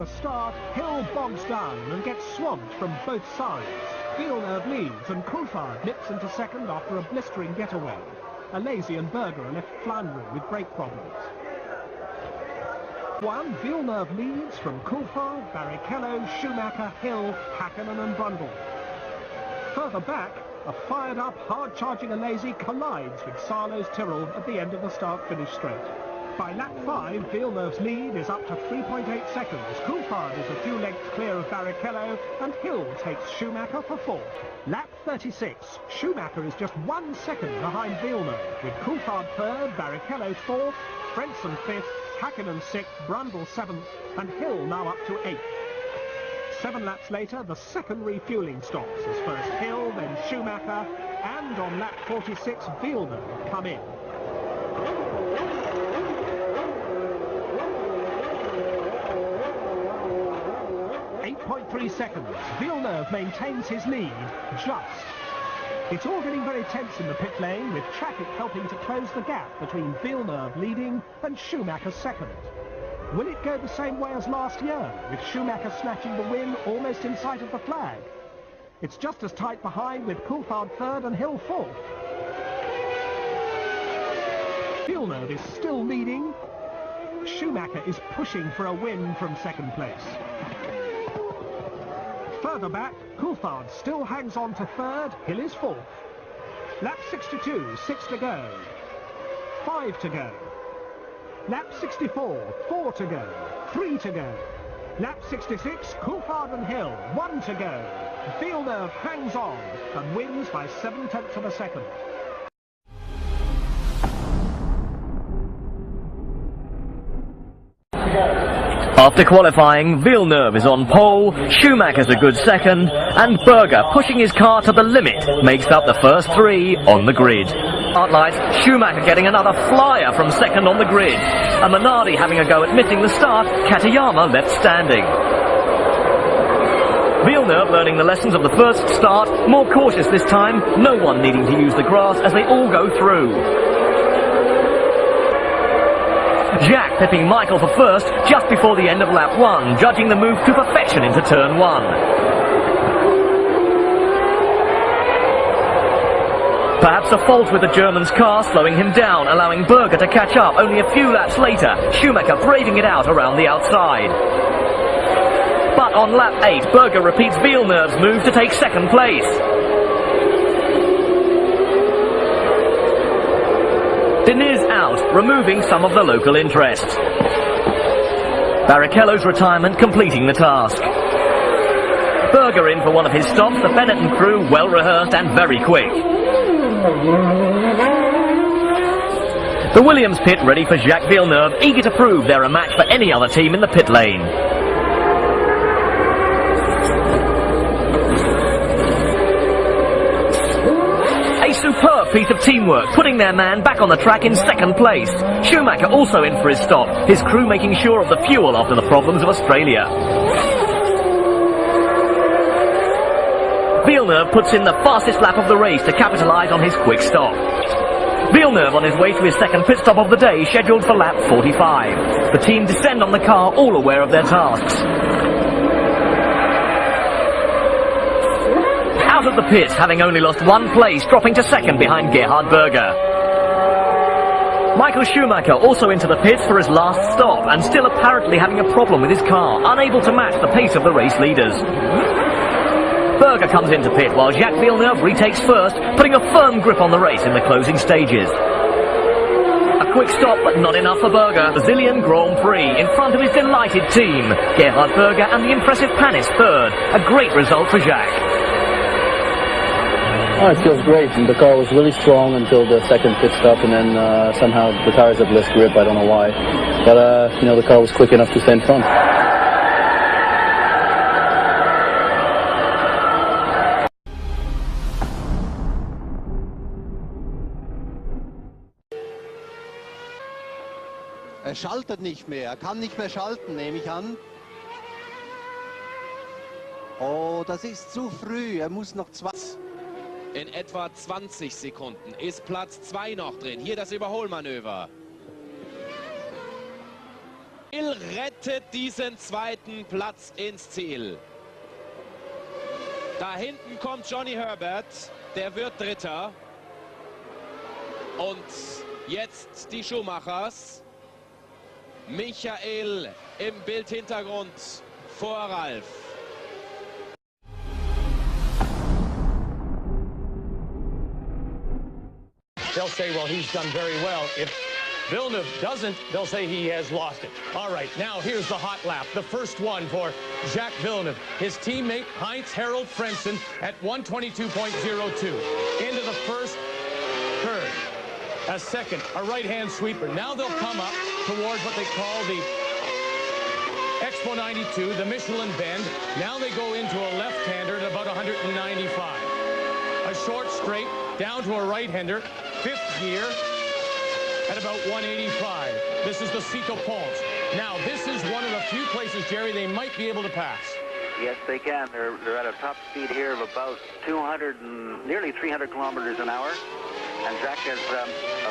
The start, Hill bogs down and gets swamped from both sides. Villeneuve leads and Coulthard nips into second after a blistering getaway. Alesi and Berger are left floundering with brake problems. Villeneuve leads from Coulthard, Barrichello, Schumacher, Hill, Hakkinen and Brundle. Further back, a fired-up, hard-charging Alesi collides with Sarlo's Tyrrell at the end of the start-finish straight. By lap 5, Villeneuve's lead is up to 3.8 seconds. Coulthard is a few lengths clear of Barrichello, and Hill takes Schumacher for 4th. Lap 36, Schumacher is just 1 second behind Villeneuve, with Coulthard 3rd, Barrichello 4th, Frentzen 5th, Hakkinen 6th, Brundle 7th, and Hill now up to 8th. 7 laps later, the second refuelling stops, as first Hill, then Schumacher, and on lap 46, Villeneuve come in. 8.3 seconds. Villeneuve maintains his lead, just. It's all getting very tense in the pit lane, with traffic helping to close the gap between Villeneuve leading and Schumacher second. Will it go the same way as last year, with Schumacher snatching the win almost in sight of the flag? It's just as tight behind, with Coulthard 3rd and Hill 4th. Villeneuve is still leading. Schumacher is pushing for a win from second place. Further back, Coulthard still hangs on to 3rd, Hill is 4th. Lap 62, 6 to go. 5 to go. Lap 64, 4 to go. 3 to go. Lap 66, Coulthard and Hill, 1 to go. Villeneuve hangs on and wins by 7/10 of a second. After qualifying, Villeneuve is on pole, Schumacher's a good second, and Berger, pushing his car to the limit, makes up the first 3 on the grid. Startlight, Schumacher getting another flyer from second on the grid, and Minardi having a go at missing the start, Katayama left standing. Villeneuve learning the lessons of the first start, more cautious this time, no one needing to use the grass as they all go through. Jacques pipping Michael for first just before the end of lap 1, judging the move to perfection into turn 1. Perhaps a fault with the German's car slowing him down, allowing Berger to catch up only a few laps later, Schumacher braving it out around the outside. But on lap 8, Berger repeats Villeneuve's move to take second place. Diniz out, removing some of the local interest. Barrichello's retirement completing the task. Berger in for one of his stops, the Benetton crew well rehearsed and very quick. The Williams pit ready for Jacques Villeneuve, eager to prove they're a match for any other team in the pit lane. Superb piece of teamwork, putting their man back on the track in second place. Schumacher also in for his stop, his crew making sure of the fuel after the problems of Australia. Villeneuve puts in the fastest lap of the race to capitalise on his quick stop. Villeneuve on his way to his second pit stop of the day, scheduled for lap 45. The team descend on the car, all aware of their tasks. Out of the pits, having only lost 1 place, dropping to second behind Gerhard Berger. Michael Schumacher also into the pits for his last stop, and still apparently having a problem with his car, unable to match the pace of the race leaders. Berger comes into pit while Jacques Villeneuve retakes first, putting a firm grip on the race in the closing stages. A quick stop, but not enough for Berger. Brazilian Grand Prix in front of his delighted team. Gerhard Berger and the impressive Panis third. A great result for Jacques. Oh, it feels great. And the car was really strong until the second pit stop, and then somehow the tires had less grip. I don't know why. But, you know, the car was quick enough to stay in front. Schaltet nicht mehr, kann nicht mehr schalten, nehme ich an. Oh, das ist zu früh, muss noch 20. In etwa 20 Sekunden ist Platz 2 noch drin. Hier das Überholmanöver. rettet diesen zweiten Platz ins Ziel. Da hinten kommt Johnny Herbert, der wird Dritter. Und jetzt die Schumachers. Michael im Bildhintergrund vor Ralf. They'll say, well, he's done very well. If Villeneuve doesn't, they'll say he has lost it. All right, now here's the hot lap. The first one for Jacques Villeneuve. His teammate, Heinz-Harald Frentzen, at 122.02. Into the first curve. A second, a right-hand sweeper. Now they'll come up towards what they call the Expo 92, the Michelin bend. Now they go into a left-hander at about 195. A short straight, down to a right-hander, fifth gear, at about 185. This is the Cito Ponce. Now, this is one of the few places, Jerry, they might be able to pass. Yes, they can. They're at a top speed here of about 200 and nearly 300 kilometers an hour. And Jacques has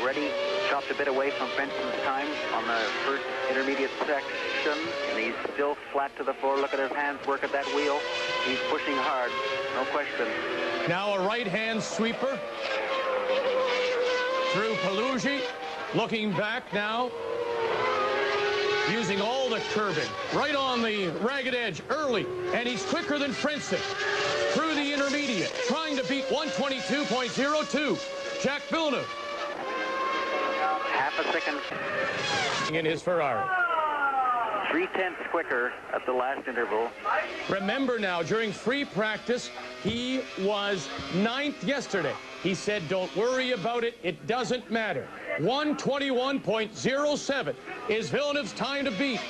already chopped a bit away from Frentzen's time on the first intermediate section. And he's still flat to the floor. Look at his hands work at that wheel. He's pushing hard, no question. Now a right-hand sweeper through Palugi. Looking back now, using all the curbing, right on the ragged edge early, and he's quicker than Frentzen through the intermediate, trying to beat 122.02. Jacques Villeneuve. Half a second. In his Ferrari. 3/10 quicker at the last interval. Remember now, during free practice, he was 9th yesterday. He said, don't worry about it. It doesn't matter. 121.07 is Villeneuve's time to beat.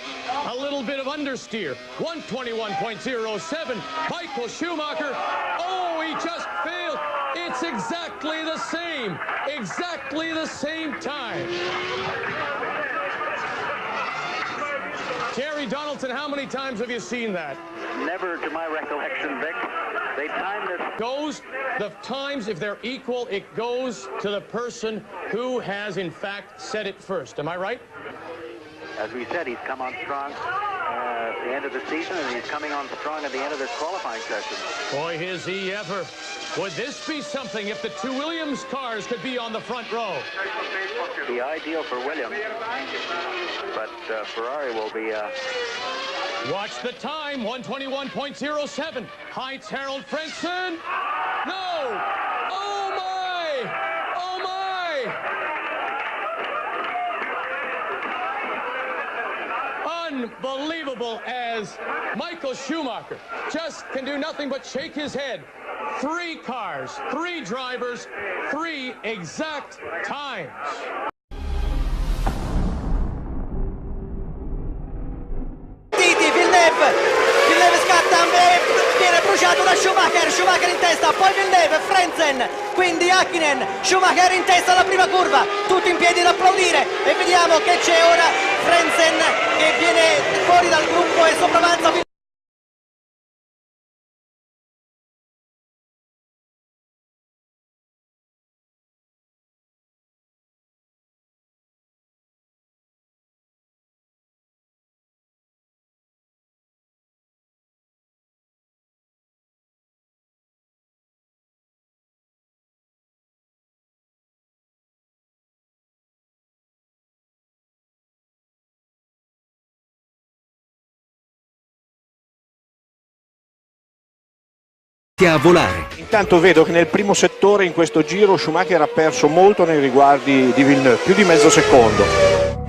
A little bit of understeer. 121.07. Michael Schumacher. Oh, he just failed. It's exactly the same. Exactly the same time. Terry Donaldson, how many times have you seen that? Never to my recollection, Vic. They timed this. Goes, the times, if they're equal, it goes to the person who has, in fact, said it first. Am I right? As we said, he's come on strong at the end of the season, and he's coming on strong at the end of this qualifying session. Boy, is he ever. Would this be something if the two Williams cars could be on the front row? The ideal for Williams, but Ferrari will be... Watch the time, 121.07. Heinz-Harald Frentzen. No! Oh, my! Oh, my! Unbelievable, as Michael Schumacher just can do nothing but shake his head. 3 cars, 3 drivers, 3 exact times. Villeneuve scatta, viene bruciato da Schumacher in testa, poi Villeneuve, Frentzen, quindi Häkkinen, Schumacher in testa alla prima curva, tutti in piedi ad applaudire, e vediamo che c'è ora Frentzen che viene fuori dal gruppo e sopravanza. A volare. Intanto vedo che nel primo settore in questo giro Schumacher ha perso molto nei riguardi di Villeneuve, più di mezzo secondo.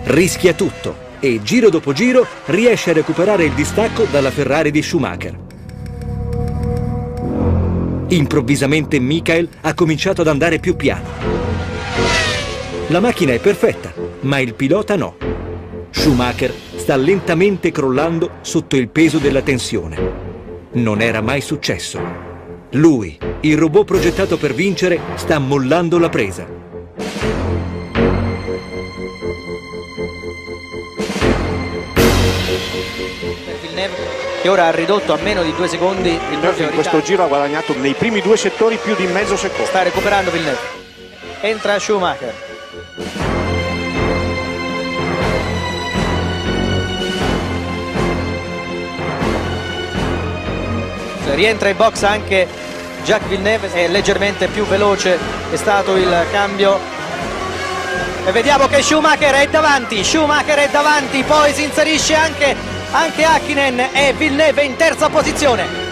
Rischia tutto e giro dopo giro riesce a recuperare il distacco dalla Ferrari di Schumacher. Improvvisamente Michael ha cominciato ad andare più piano. La macchina è perfetta, ma il pilota no. Schumacher sta lentamente crollando sotto il peso della tensione. Non era mai successo. Lui, il robot progettato per vincere, sta mollando la presa. Villeneuve che ora ha ridotto a meno di 2 secondi il proprio ritardo. In questo giro ha guadagnato nei primi 2 settori più di mezzo secondo. Sta recuperando Villeneuve. Entra Schumacher. rientra in box anche Jacques Villeneuve, è leggermente più veloce, è stato il cambio. E vediamo che Schumacher è davanti, poi si inserisce anche Häkkinen e Villeneuve in terza posizione.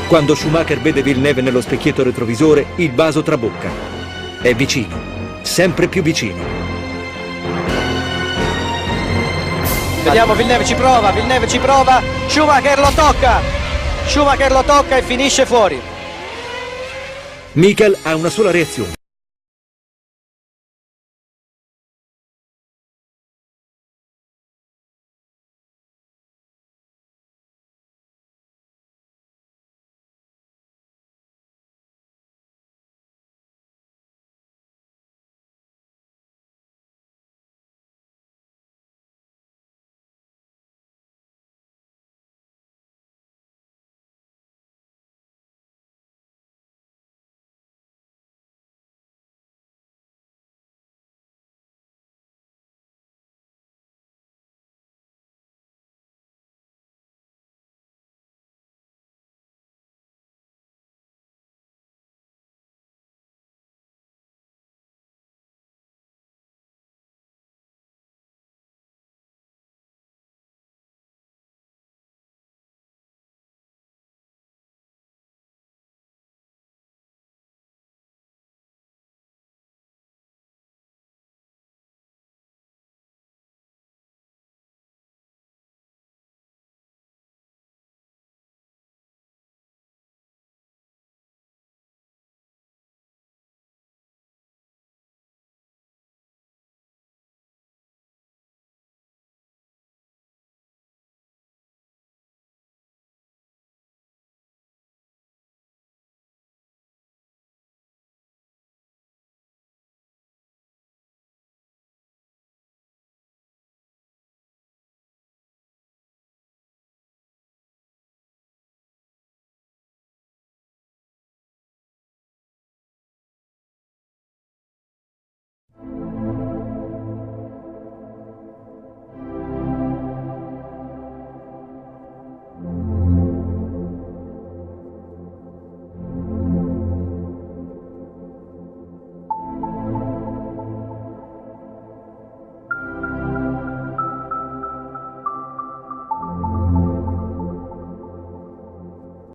Quando Schumacher vede Villeneuve nello specchietto retrovisore, il vaso trabocca. È vicino, sempre più vicino. Vediamo, Villeneuve ci prova, Schumacher lo tocca e finisce fuori. Michael ha una sola reazione.